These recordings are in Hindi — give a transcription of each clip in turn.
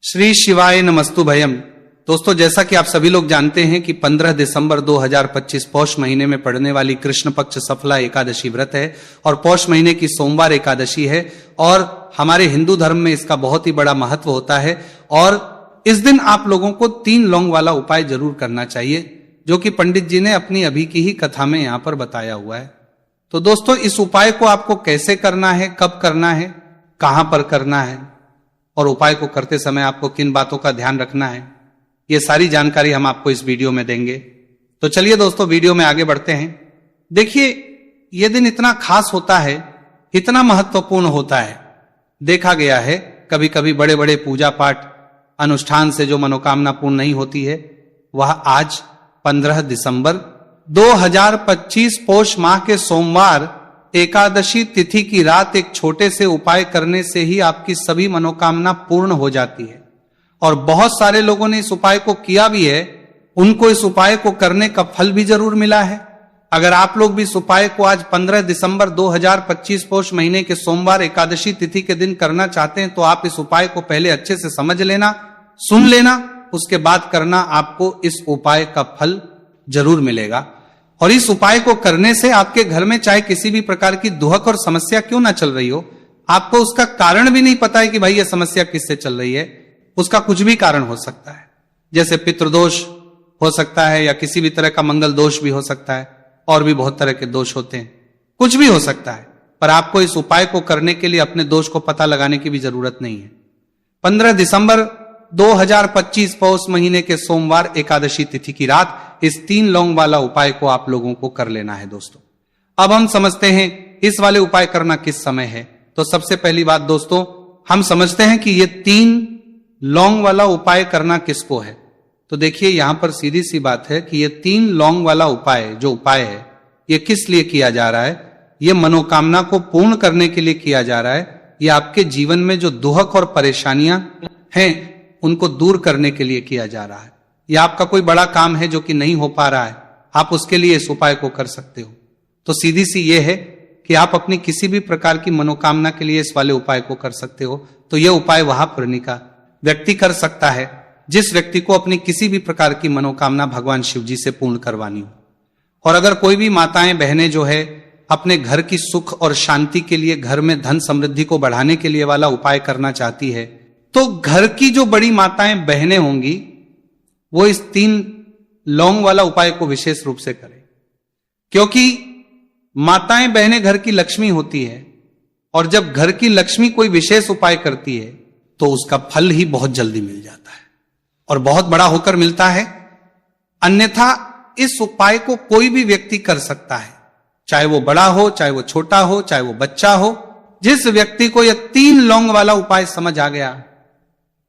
श्री शिवाय नमस्तु भयम। दोस्तों, जैसा कि आप सभी लोग जानते हैं कि 15 दिसंबर 2025 पौष महीने में पड़ने वाली कृष्ण पक्ष सफला एकादशी व्रत है और पौष महीने की सोमवार एकादशी है और हमारे हिंदू धर्म में इसका बहुत ही बड़ा महत्व होता है। और इस दिन आप लोगों को 3 लौंग वाला उपाय जरूर करना चाहिए, जो कि पंडित जी ने अपनी अभी की ही कथा में यहां पर बताया हुआ है। तो दोस्तों, इस उपाय को आपको कैसे करना है, कब करना है, कहां पर करना है और उपाय को करते समय आपको किन बातों का ध्यान रखना है, ये सारी जानकारी हम आपको इस वीडियो में देंगे। तो चलिए दोस्तों, वीडियो में आगे बढ़ते हैं। देखिए, यह दिन इतना खास होता है, इतना महत्वपूर्ण होता है। देखा गया है कभी कभी बड़े बड़े पूजा पाठ अनुष्ठान से जो मनोकामना पूर्ण नहीं होती है, वह आज 15 दिसंबर 2025 पौष माह के सोमवार एकादशी तिथि की रात एक छोटे से उपाय करने से ही आपकी सभी मनोकामना पूर्ण हो जाती है। और बहुत सारे लोगों ने इस उपाय को किया भी है, उनको इस उपाय को करने का फल भी जरूर मिला है। अगर आप लोग भी इस उपाय को आज 15 दिसंबर 2025 पौष महीने के सोमवार एकादशी तिथि के दिन करना चाहते हैं, तो आप इस उपाय को पहले अच्छे से समझ लेना, सुन लेना, उसके बाद करना। आपको इस उपाय का फल जरूर मिलेगा। और इस उपाय को करने से आपके घर में चाहे किसी भी प्रकार की दुहक और समस्या क्यों ना चल रही हो, आपको उसका कारण भी नहीं पता है कि भाई यह समस्या किससे चल रही है, उसका कुछ भी कारण हो सकता है। जैसे पितृदोष हो सकता है या किसी भी तरह का मंगल दोष भी हो सकता है, और भी बहुत तरह के दोष होते हैं, कुछ भी हो सकता है। पर आपको इस उपाय को करने के लिए अपने दोष को पता लगाने की भी जरूरत नहीं है। 15 दिसंबर 2025 पौष महीने के सोमवार एकादशी तिथि की रात इस 3 लौंग वाला उपाय को आप लोगों को कर लेना है। दोस्तों, अब हम समझते हैं इस वाले उपाय करना किस समय है। तो सबसे पहली बात दोस्तों, हम समझते हैं कि ये 3 लौंग वाला उपाय करना किसको है। तो देखिए, यहां पर सीधी सी बात है कि ये 3 लौंग वाला उपाय जो उपाय है, ये किस लिए किया जा रहा है। ये मनोकामना को पूर्ण करने के लिए किया जा रहा है। ये आपके जीवन में जो दुहक और परेशानियां हैं उनको दूर करने के लिए किया जा रहा है। या आपका कोई बड़ा काम है जो कि नहीं हो पा रहा है, आप उसके लिए इस उपाय को कर सकते हो। तो सीधी सी ये है कि आप अपनी किसी भी प्रकार की मनोकामना के लिए इस वाले उपाय को कर सकते हो। तो यह उपाय वह का व्यक्ति कर सकता है जिस व्यक्ति को अपनी किसी भी प्रकार की मनोकामना भगवान शिव जी से पूर्ण करवानी हो। और अगर कोई भी माताएं बहनें जो है अपने घर की सुख और शांति के लिए, घर में धन समृद्धि को बढ़ाने के लिए वाला उपाय करना चाहती है, तो घर की जो बड़ी माताएं बहनें होंगी वो इस 3 लौंग वाला उपाय को विशेष रूप से करें। क्योंकि माताएं बहनें घर की लक्ष्मी होती है, और जब घर की लक्ष्मी कोई विशेष उपाय करती है तो उसका फल ही बहुत जल्दी मिल जाता है और बहुत बड़ा होकर मिलता है। अन्यथा इस उपाय को कोई भी व्यक्ति कर सकता है, चाहे वो बड़ा हो, चाहे वो छोटा हो, चाहे वो बच्चा हो। जिस व्यक्ति को यह 3 लौंग वाला उपाय समझ आ गया,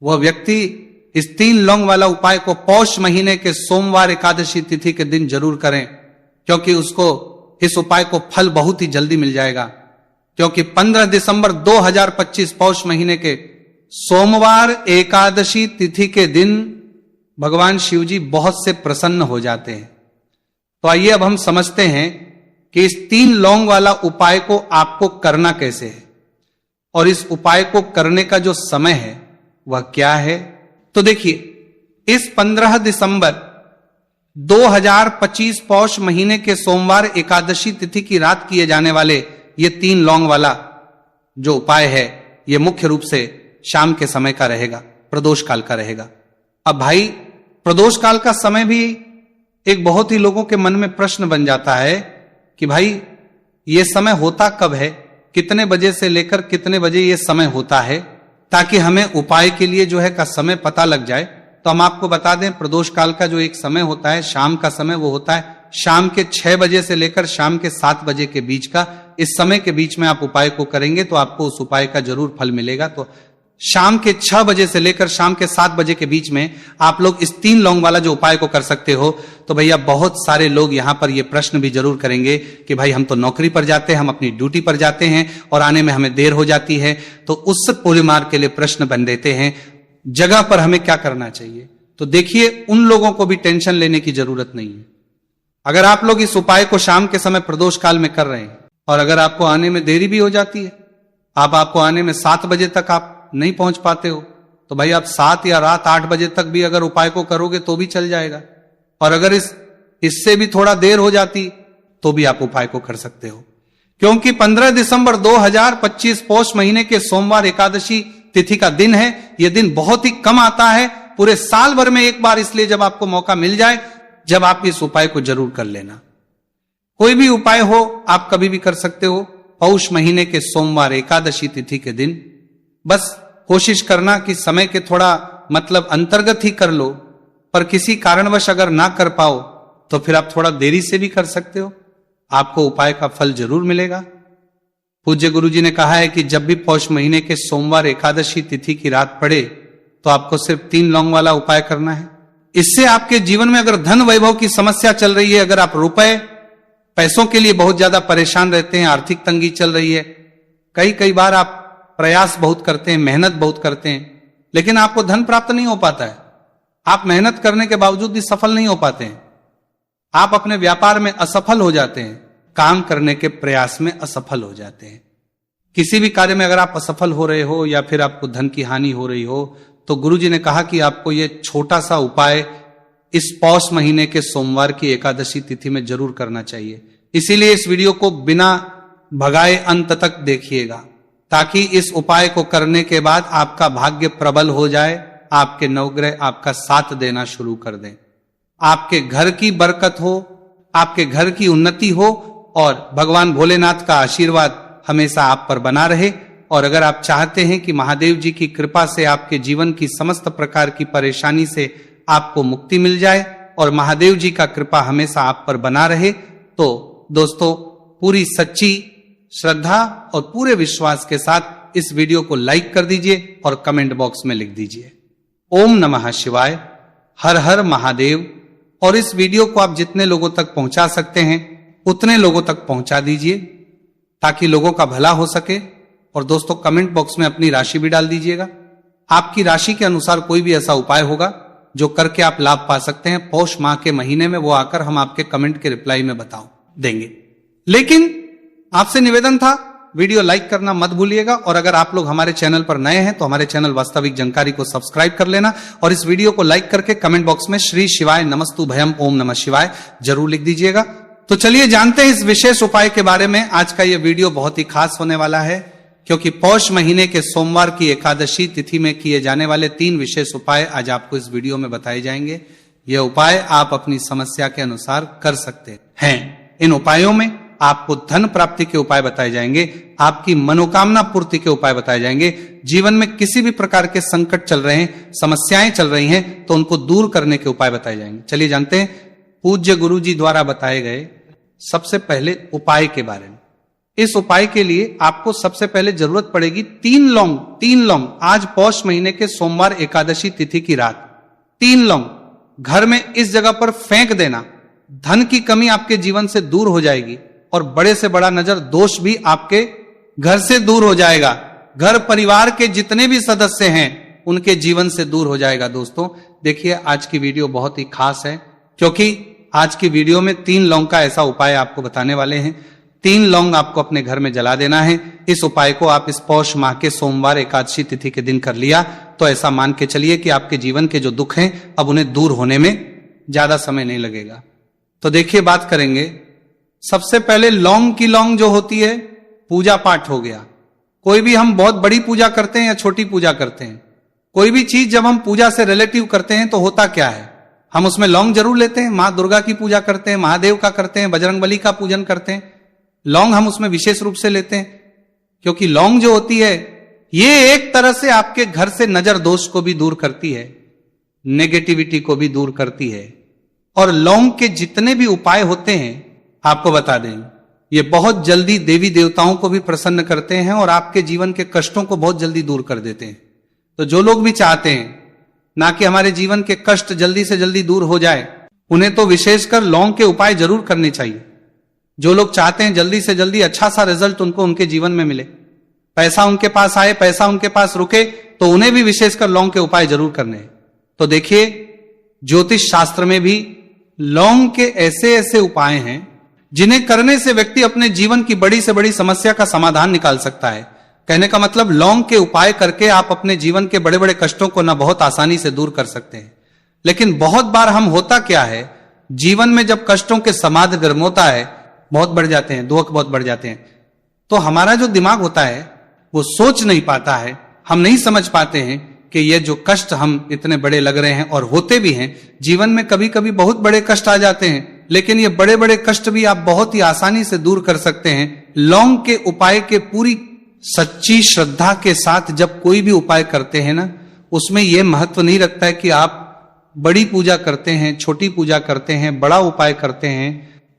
वह व्यक्ति इस 3 लौंग वाला उपाय को पौष महीने के सोमवार एकादशी तिथि के दिन जरूर करें, क्योंकि उसको इस उपाय को फल बहुत ही जल्दी मिल जाएगा। क्योंकि 15 दिसंबर 2025 पौष महीने के सोमवार एकादशी तिथि के दिन भगवान शिव जी बहुत से प्रसन्न हो जाते हैं। तो आइए अब हम समझते हैं कि इस 3 लौंग वाला उपाय को आपको करना कैसे है और इस उपाय को करने का जो समय है वह क्या है। तो देखिए, इस 15 दिसंबर 2025 पौष महीने के सोमवार एकादशी तिथि की रात किए जाने वाले ये 3 लौंग वाला जो उपाय है, ये मुख्य रूप से शाम के समय का रहेगा, प्रदोष काल का रहेगा। अब भाई, प्रदोष काल का समय भी एक बहुत ही लोगों के मन में प्रश्न बन जाता है कि भाई ये समय होता कब है, कितने बजे से लेकर कितने बजे ये समय होता है, ताकि हमें उपाय के लिए जो है का समय पता लग जाए। तो हम आपको बता दें, प्रदोष काल का जो एक समय होता है, शाम का समय, वो होता है शाम के 6 बजे से लेकर शाम के 7 बजे के बीच का। इस समय के बीच में आप उपाय को करेंगे तो आपको उस उपाय का जरूर फल मिलेगा। तो शाम के 6 बजे से लेकर शाम के 7 बजे के बीच में आप लोग इस 3 लौंग वाला जो उपाय को कर सकते हो। तो भैया, बहुत सारे लोग यहां पर ये प्रश्न भी जरूर करेंगे कि भाई हम तो नौकरी पर जाते हैं, हम अपनी ड्यूटी पर जाते हैं और आने में हमें देर हो जाती है, तो उस पोलीमार के लिए प्रश्न बन देते हैं, जगह पर हमें क्या करना चाहिए। तो देखिए, उन लोगों को भी टेंशन लेने की जरूरत नहीं है। अगर आप लोग इस उपाय को शाम के समय प्रदोष काल में कर रहे हैं और अगर आपको आने में देरी भी हो जाती है, आपको आने में 7 बजे तक आप नहीं पहुंच पाते हो, तो भाई आप 7 या रात 8 बजे तक भी अगर उपाय को करोगे तो भी चल जाएगा। और अगर इससे भी थोड़ा देर हो जाती तो भी आप उपाय को कर सकते हो, क्योंकि 15 दिसंबर 2025 पौष महीने के सोमवार एकादशी तिथि का दिन है। यह दिन बहुत ही कम आता है, पूरे साल भर में एक बार, इसलिए जब आपको मौका मिल जाए जब आप इस उपाय को जरूर कर लेना। कोई भी उपाय हो आप कभी भी कर सकते हो, पौष महीने के सोमवार एकादशी तिथि के दिन। बस कोशिश करना कि समय के थोड़ा मतलब अंतर्गत ही कर लो, पर किसी कारणवश अगर ना कर पाओ तो फिर आप थोड़ा देरी से भी कर सकते हो, आपको उपाय का फल जरूर मिलेगा। पूज्य गुरु जी ने कहा है कि जब भी पौष महीने के सोमवार एकादशी तिथि की रात पड़े तो आपको सिर्फ 3 लौंग वाला उपाय करना है। इससे आपके जीवन में अगर धन वैभव की समस्या चल रही है, अगर आप पैसों के लिए बहुत ज्यादा परेशान रहते हैं, आर्थिक तंगी चल रही है, कई बार आप प्रयास बहुत करते हैं, मेहनत बहुत करते हैं, लेकिन आपको धन प्राप्त नहीं हो पाता है, आप मेहनत करने के बावजूद भी सफल नहीं हो पाते हैं, आप अपने व्यापार में असफल हो जाते हैं, काम करने के प्रयास में असफल हो जाते हैं, किसी भी कार्य में अगर आप असफल हो रहे हो या फिर आपको धन की हानि हो रही हो, तो गुरु जी ने कहा कि आपको यह छोटा सा उपाय इस पौष महीने के सोमवार की एकादशी तिथि में जरूर करना चाहिए। इसीलिए इस वीडियो को बिना भगाए अंत तक देखिएगा, ताकि इस उपाय को करने के बाद आपका भाग्य प्रबल हो जाए, आपके नवग्रह आपका साथ देना शुरू कर दें, आपके घर की बरकत हो, आपके घर की उन्नति हो और भगवान भोलेनाथ का आशीर्वाद हमेशा आप पर बना रहे। और अगर आप चाहते हैं कि महादेव जी की कृपा से आपके जीवन की समस्त प्रकार की परेशानी से आपको मुक्ति मिल जाए और महादेव जी का कृपा हमेशा आप पर बना रहे, तो दोस्तों पूरी सच्ची श्रद्धा और पूरे विश्वास के साथ इस वीडियो को लाइक कर दीजिए और कमेंट बॉक्स में लिख दीजिए ओम नमः शिवाय, हर हर महादेव। और इस वीडियो को आप जितने लोगों तक पहुंचा सकते हैं उतने लोगों तक पहुंचा दीजिए, ताकि लोगों का भला हो सके। और दोस्तों कमेंट बॉक्स में अपनी राशि भी डाल दीजिएगा, आपकी राशि के अनुसार कोई भी ऐसा उपाय होगा जो करके आप लाभ पा सकते हैं पौष माह के महीने में, वो आकर हम आपके कमेंट के रिप्लाई में देंगे। लेकिन आपसे निवेदन था, वीडियो लाइक करना मत भूलिएगा। और अगर आप लोग हमारे चैनल पर नए हैं तो हमारे चैनल वास्तविक जानकारी को सब्सक्राइब कर लेना और इस वीडियो को लाइक करके कमेंट बॉक्स में श्री शिवाय नमस्तु भयम ओम नमः शिवाय जरूर लिख दीजिएगा। तो चलिए जानते हैं इस विशेष उपाय के बारे में। आज का यह वीडियो बहुत ही खास होने वाला है, क्योंकि पौष महीने के सोमवार की एकादशी तिथि में किए जाने वाले 3 विशेष उपाय आज आपको इस वीडियो में बताए जाएंगे। यह उपाय आप अपनी समस्या के अनुसार कर सकते हैं। इन उपायों में आपको धन प्राप्ति के उपाय बताए जाएंगे, आपकी मनोकामना पूर्ति के उपाय बताए जाएंगे, जीवन में किसी भी प्रकार के संकट चल रहे हैं, समस्याएं चल रही हैं, तो उनको दूर करने के उपाय बताए जाएंगे। चलिए जानते हैं पूज्य गुरु जी द्वारा बताए गए सबसे पहले उपाय के बारे में। इस उपाय के लिए आपको सबसे पहले जरूरत पड़ेगी 3 लौंग। आज पौष महीने के सोमवार एकादशी तिथि की रात 3 लौंग घर में इस जगह पर फेंक देना। धन की कमी आपके जीवन से दूर हो जाएगी और बड़े से बड़ा नजर दोष भी आपके घर से दूर हो जाएगा। घर परिवार के जितने भी सदस्य हैं उनके जीवन से दूर हो जाएगा। दोस्तों देखिए आज की वीडियो बहुत ही खास है, क्योंकि आज की वीडियो में 3 लौंग का ऐसा उपाय आपको बताने वाले हैं। 3 लौंग आपको अपने घर में जला देना है। इस उपाय को आप इस पौष माह के सोमवार एकादशी तिथि के दिन कर लिया तो ऐसा मान के चलिए कि आपके जीवन के जो दुख हैं अब उन्हें दूर होने में ज्यादा समय नहीं लगेगा। तो देखिए बात करेंगे सबसे पहले लौंग की लौंग जो होती है, पूजा पाठ हो गया। कोई भी हम बहुत बड़ी पूजा करते हैं या छोटी पूजा करते हैं, कोई भी चीज जब हम पूजा से रिलेटिव करते हैं तो होता क्या है, हम उसमें लौंग जरूर लेते हैं। मां दुर्गा की पूजा करते हैं, महादेव का करते हैं, बजरंगबली का पूजन करते हैं, लौंग हम उसमें विशेष रूप से लेते हैं, क्योंकि लौंग जो होती है ये एक तरह से आपके घर से नजर दोष को भी दूर करती है, नेगेटिविटी को भी दूर करती है। और लौंग के जितने भी उपाय होते हैं आपको बता दें, ये बहुत जल्दी देवी देवताओं को भी प्रसन्न करते हैं और आपके जीवन के कष्टों को बहुत जल्दी दूर कर देते हैं। तो जो लोग भी चाहते हैं ना कि हमारे जीवन के कष्ट जल्दी से जल्दी दूर हो जाए, उन्हें तो विशेषकर लौंग के उपाय जरूर करने चाहिए। जो लोग चाहते हैं जल्दी से जल्दी अच्छा सा रिजल्ट उनको उनके जीवन में मिले, पैसा उनके पास आए, पैसा उनके पास रुके, तो उन्हें भी विशेषकर लौंग के उपाय जरूर करने हैं। तो देखिए ज्योतिष शास्त्र में भी लौंग के ऐसे ऐसे उपाय हैं जिन्हें करने से व्यक्ति अपने जीवन की बड़ी से बड़ी समस्या का समाधान निकाल सकता है। कहने का मतलब लौंग के उपाय करके आप अपने जीवन के बड़े बड़े कष्टों को ना बहुत आसानी से दूर कर सकते हैं। लेकिन बहुत बार हम होता क्या है, जीवन में जब कष्टों के समाध गर्मोता है, बहुत बढ़ जाते हैं, दुख बहुत बढ़ जाते हैं, तो हमारा जो दिमाग होता है वो सोच नहीं पाता है, हम नहीं समझ पाते हैं कि ये जो कष्ट हम इतने बड़े लग रहे हैं, और होते भी हैं जीवन में, कभी कभी बहुत बड़े कष्ट आ जाते हैं, लेकिन ये बड़े बड़े कष्ट भी आप बहुत ही आसानी से दूर कर सकते हैं लौंग के उपाय के पूरी सच्ची श्रद्धा के साथ। जब कोई भी उपाय करते हैं ना, उसमें यह महत्व नहीं रखता है कि आप बड़ी पूजा करते हैं, छोटी पूजा करते हैं, बड़ा उपाय करते हैं,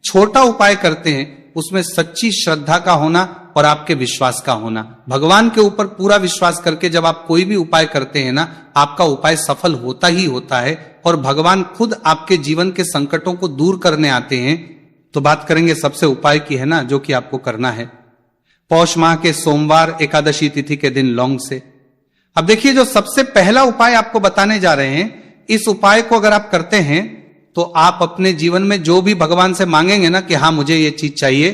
छोटा उपाय करते हैं, उसमें सच्ची श्रद्धा का होना और आपके विश्वास का होना। भगवान के ऊपर पूरा विश्वास करके जब आप कोई भी उपाय करते हैं ना, आपका उपाय सफल होता ही होता है, और भगवान खुद आपके जीवन के संकटों को दूर करने आते हैं। तो बात करेंगे सबसे उपाय की, है ना, जो कि आपको करना है पौष माह के सोमवार एकादशी तिथि के दिन लौंग से। अब देखिए, जो सबसे पहला उपाय आपको बताने जा रहे हैं, इस उपाय को अगर आप करते हैं तो आप अपने जीवन में जो भी भगवान से मांगेंगे ना कि हाँ मुझे ये चीज चाहिए,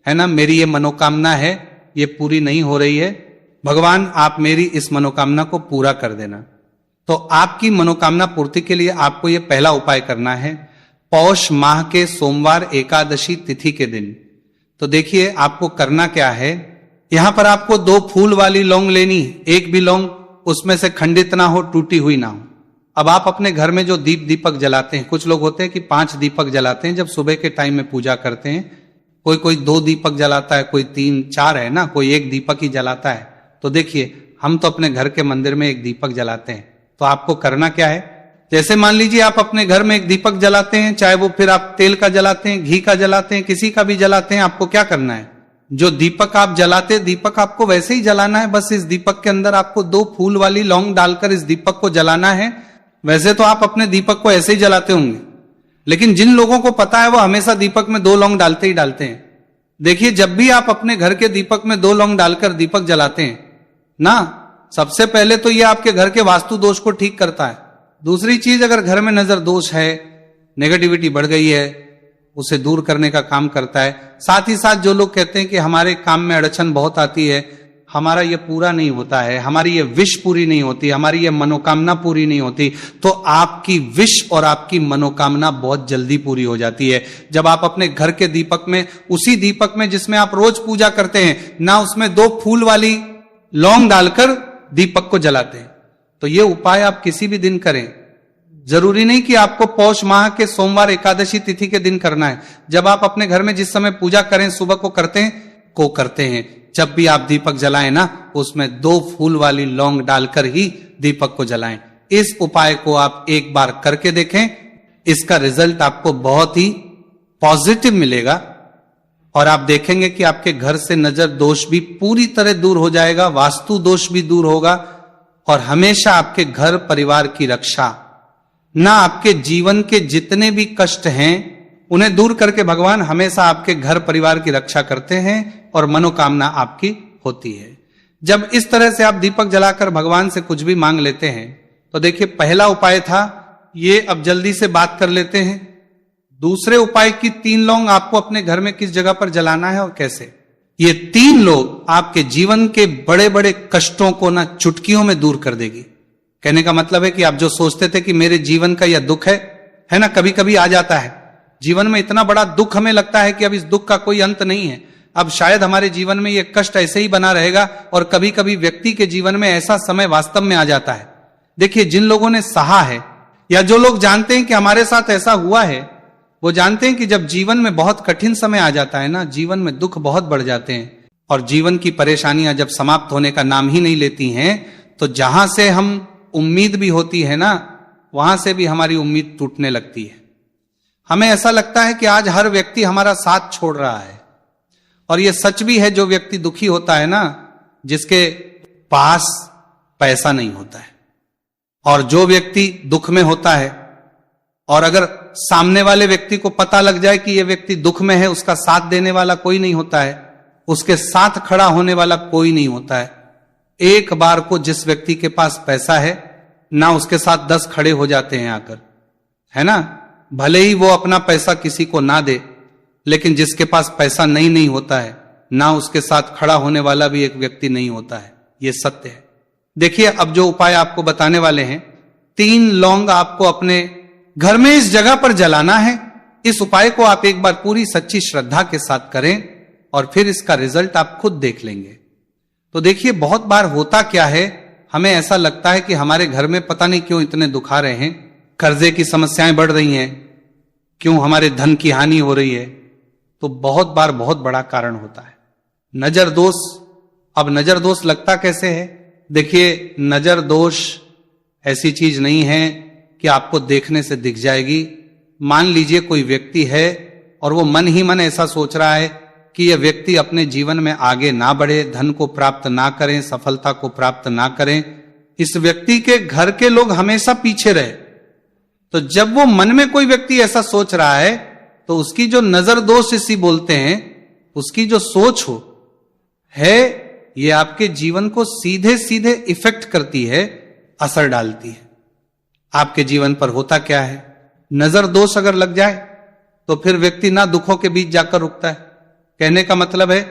है ना, मेरी ये मनोकामना है, ये पूरी नहीं हो रही है, भगवान आप मेरी इस मनोकामना को पूरा कर देना। तो आपकी मनोकामना पूर्ति के लिए आपको ये पहला उपाय करना है पौष माह के सोमवार एकादशी तिथि के दिन। तो देखिए आपको करना क्या है, यहां पर आपको 2 फूल वाली लौंग लेनी, एक भी लौंग उसमें से खंडित ना हो, टूटी हुई ना हो। अब आप अपने घर में जो दीपक जलाते हैं, कुछ लोग होते हैं कि 5 दीपक जलाते हैं जब सुबह के टाइम में पूजा करते हैं, कोई 2 दीपक जलाता है, कोई 3 4 है ना, कोई 1 दीपक ही जलाता है। तो देखिए हम तो अपने घर के मंदिर में 1 दीपक जलाते हैं। तो आपको करना क्या है, जैसे मान लीजिए आप अपने घर में 1 दीपक जलाते हैं, चाहे वो फिर आप तेल का जलाते हैं, घी का जलाते हैं, किसी का भी जलाते हैं, आपको क्या करना है, जो दीपक आप जलाते, दीपक आपको वैसे ही जलाना है, बस इस दीपक के अंदर आपको 2 फूल वाली लौंग डालकर इस दीपक को जलाना है। वैसे तो आप अपने दीपक को ऐसे ही जलाते होंगे, लेकिन जिन लोगों को पता है वो हमेशा दीपक में 2 लौंग डालते ही डालते हैं। देखिए जब भी आप अपने घर के दीपक में 2 लौंग डालकर दीपक जलाते हैं ना, सबसे पहले तो ये आपके घर के वास्तु दोष को ठीक करता है। दूसरी चीज, अगर घर में नजर दोष है, नेगेटिविटी बढ़ गई है, उसे दूर करने का काम करता है। साथ ही साथ जो लोग कहते हैं कि हमारे काम में अड़चन बहुत आती है, हमारा ये पूरा नहीं होता है, हमारी ये विश पूरी नहीं होती, हमारी ये मनोकामना पूरी नहीं होती, तो आपकी विश और आपकी मनोकामना बहुत जल्दी पूरी हो जाती है जब आप अपने घर के दीपक में, उसी दीपक में जिसमें आप रोज पूजा करते हैं ना, उसमें 2 फूल वाली लौंग डालकर दीपक को जलाते हैं। तो ये उपाय आप किसी भी दिन करें, जरूरी नहीं कि आपको पौष माह के सोमवार एकादशी तिथि के दिन करना है। जब आप अपने घर में जिस समय पूजा करें, सुबह को करते हैं, जब भी आप दीपक जलाएं ना, उसमें 2 फूल वाली लौंग डालकर ही दीपक को जलाएं। इस उपाय को आप एक बार करके देखें, इसका रिजल्ट आपको बहुत ही पॉजिटिव मिलेगा, और आप देखेंगे कि आपके घर से नजर दोष भी पूरी तरह दूर हो जाएगा, वास्तु दोष भी दूर होगा, और हमेशा आपके घर परिवार की रक्षा, ना आपके जीवन के जितने भी कष्ट हैं उन्हें दूर करके भगवान हमेशा आपके घर परिवार की रक्षा करते हैं और मनोकामना आपकी होती है। जब इस तरह से आप दीपक जलाकर भगवान से कुछ भी मांग लेते हैं, तो देखिए पहला उपाय था ये, अब जल्दी से बात कर लेते हैं दूसरे उपाय की। 3 लौंग आपको अपने घर में किस जगह पर जलाना है और कैसे। ये 3 लोग आपके जीवन के बड़े बड़े कष्टों को ना चुटकियों में दूर कर देगी। कहने का मतलब है कि आप जो सोचते थे कि मेरे जीवन का यह दुख है ना, कभी कभी आ जाता है जीवन में इतना बड़ा दुख, हमें लगता है कि अब इस दुख का कोई अंत नहीं है, अब शायद हमारे जीवन में यह कष्ट ऐसे ही बना रहेगा, और कभी कभी व्यक्ति के जीवन में ऐसा समय वास्तव में आ जाता है। देखिए जिन लोगों ने सहा है, या जो लोग जानते हैं कि हमारे साथ ऐसा हुआ है, वो जानते हैं कि जब जीवन में बहुत कठिन समय आ जाता है ना, जीवन में दुख बहुत बढ़ जाते हैं, और जीवन की परेशानियां जब समाप्त होने का नाम ही नहीं लेती हैं, तो जहां से हम उम्मीद भी होती है ना, वहां से भी हमारी उम्मीद टूटने लगती है। हमें ऐसा लगता है कि आज हर व्यक्ति हमारा साथ छोड़ रहा है, और यह सच भी है। जो व्यक्ति दुखी होता है ना, जिसके पास पैसा नहीं होता है, और जो व्यक्ति दुख में होता है, और अगर सामने वाले व्यक्ति को पता लग जाए कि यह व्यक्ति दुख में है, उसका साथ देने वाला कोई नहीं होता है, उसके साथ खड़ा होने वाला कोई नहीं होता है। एक बार को जिस व्यक्ति के पास पैसा है ना, उसके साथ 10 खड़े हो जाते हैं आकर, है ना, भले ही वो अपना पैसा किसी को ना दे, लेकिन जिसके पास पैसा नहीं होता है ना उसके साथ खड़ा होने वाला भी एक व्यक्ति नहीं होता है। ये सत्य है। देखिए, अब जो उपाय आपको बताने वाले हैं, 3 लौंग आपको अपने घर में इस जगह पर जलाना है। इस उपाय को आप एक बार पूरी सच्ची श्रद्धा के साथ करें और फिर इसका रिजल्ट आप खुद देख लेंगे। तो देखिए, बहुत बार होता क्या है, हमें ऐसा लगता है कि हमारे घर में पता नहीं क्यों इतने दुख आ रहे हैं, कर्जे की समस्याएं बढ़ रही हैं, क्यों हमारे धन की हानि हो रही है। तो बहुत बार बहुत बड़ा कारण होता है नजर दोष। अब नजर दोष लगता कैसे है? देखिए, नजर दोष ऐसी चीज नहीं है कि आपको देखने से दिख जाएगी। मान लीजिए कोई व्यक्ति है और वो मन ही मन ऐसा सोच रहा है कि यह व्यक्ति अपने जीवन में आगे ना बढ़े, धन को प्राप्त ना करें, सफलता को प्राप्त ना करें, इस व्यक्ति के घर के लोग हमेशा पीछे रहे। तो जब वो मन में कोई व्यक्ति ऐसा सोच रहा है तो उसकी जो नजर दोष इसी बोलते हैं, उसकी जो सोच हो है, ये आपके जीवन को सीधे सीधे इफेक्ट करती है, असर डालती है। आपके जीवन पर होता क्या है, नजर दोष अगर लग जाए तो फिर व्यक्ति ना दुखों के बीच जाकर रुकता है। कहने का मतलब है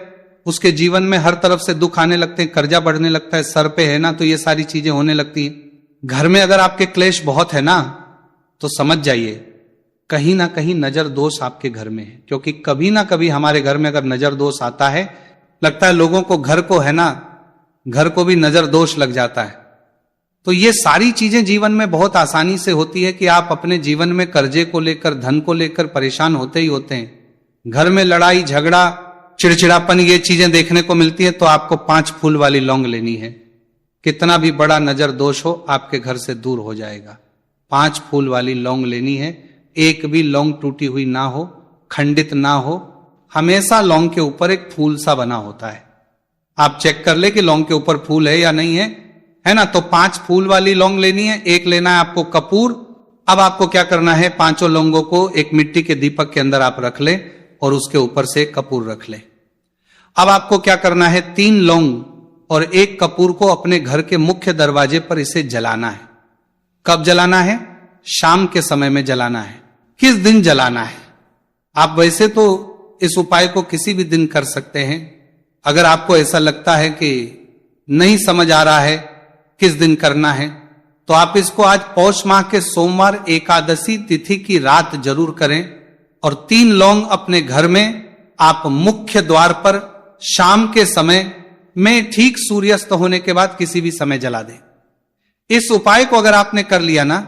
उसके जीवन में हर तरफ से दुख आने लगते हैं, कर्जा बढ़ने लगता है, सर पे है ना तो ये सारी चीजें होने लगती हैं। घर में अगर आपके क्लेश बहुत है ना तो समझ जाइए कहीं ना कहीं नजर दोष आपके घर में है। क्योंकि कभी ना कभी हमारे घर में अगर नजर दोष आता है, लगता है लोगों को, घर को है ना, घर को भी नजर दोष लग जाता है। तो ये सारी चीजें जीवन में बहुत आसानी से होती है कि आप अपने जीवन में कर्जे को लेकर, धन को लेकर परेशान होते ही होते हैं। घर में लड़ाई झगड़ा, चिड़चिड़ापन, ये चीजें देखने को मिलती है। तो आपको 5 फूल वाली लौंग लेनी है। कितना भी बड़ा नजर दोष हो आपके घर से दूर हो जाएगा। 5 फूल वाली लौंग लेनी है। एक भी लौंग टूटी हुई ना हो, खंडित ना हो। हमेशा लौंग के ऊपर एक फूल सा बना होता है। आप चेक कर ले कि लौंग के ऊपर फूल है या नहीं है ना। तो 5 फूल वाली लौंग लेनी है। एक लेना है आपको कपूर। अब आपको क्या करना है, 5 लौंगों को एक मिट्टी के दीपक के अंदर आप रख ले और उसके ऊपर से एक कपूर रख ले। अब आपको क्या करना है, 3 लौंग और 1 कपूर को अपने घर के मुख्य दरवाजे पर इसे जलाना है। कब जलाना है? शाम के समय में जलाना है। किस दिन जलाना है? आप वैसे तो इस उपाय को किसी भी दिन कर सकते हैं। अगर आपको ऐसा लगता है कि नहीं समझ आ रहा है किस दिन करना है, तो आप इसको आज पौष माह के सोमवार एकादशी तिथि की रात जरूर करें। और 3 लौंग अपने घर में आप मुख्य द्वार पर शाम के समय में ठीक सूर्यास्त होने के बाद किसी भी समय जला दें। इस उपाय को अगर आपने कर लिया ना,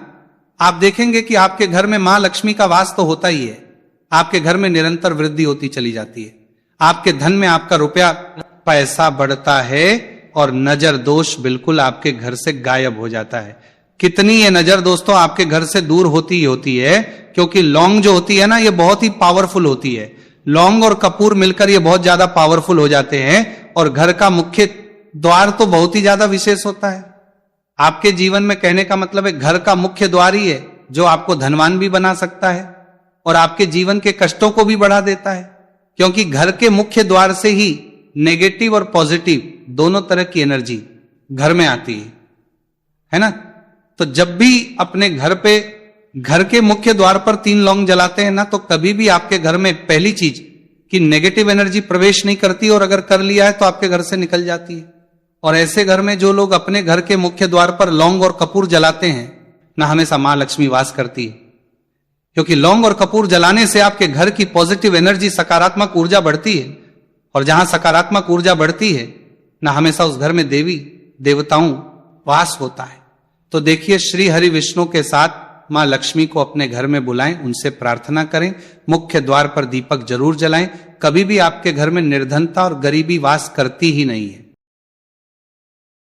आप देखेंगे कि आपके घर में मां लक्ष्मी का वास तो होता ही है। आपके घर में निरंतर वृद्धि होती चली जाती है। आपके धन में आपका रुपया पैसा बढ़ता है और नजर दोष बिल्कुल आपके घर से गायब हो जाता है। कितनी ये नजर दोस्तों आपके घर से दूर होती ही होती है, क्योंकि लौंग जो होती है ना, ये बहुत ही पावरफुल होती है। लौंग और कपूर मिलकर ये बहुत ज्यादा पावरफुल हो जाते हैं और घर का मुख्य द्वार तो बहुत ही ज्यादा विशेष होता है। आपके जीवन में, कहने का मतलब है, घर का मुख्य द्वार ही है जो आपको धनवान भी बना सकता है और आपके जीवन के कष्टों को भी बढ़ा देता है। क्योंकि घर के मुख्य द्वार से ही नेगेटिव और पॉजिटिव दोनों तरह की एनर्जी घर में आती है ना। तो जब भी अपने घर पे, घर के मुख्य द्वार पर 3 लौंग जलाते हैं ना, तो कभी भी आपके घर में पहली चीज कि नेगेटिव एनर्जी प्रवेश नहीं करती, और अगर कर लिया है तो आपके घर से निकल जाती है। और ऐसे घर में जो लोग अपने घर के मुख्य द्वार पर लौंग और कपूर जलाते हैं ना, हमेशा मां लक्ष्मी वास करती है। क्योंकि लौंग और कपूर जलाने से आपके घर की पॉजिटिव एनर्जी, सकारात्मक ऊर्जा बढ़ती है। और जहां सकारात्मक ऊर्जा बढ़ती है ना, हमेशा उस घर में देवी देवताओं वास होता है। तो देखिए, श्री हरि विष्णु के साथ मां लक्ष्मी को अपने घर में बुलाएं, उनसे प्रार्थना करें, मुख्य द्वार पर दीपक जरूर जलाएं। कभी भी आपके घर में निर्धनता और गरीबी वास करती ही नहीं है।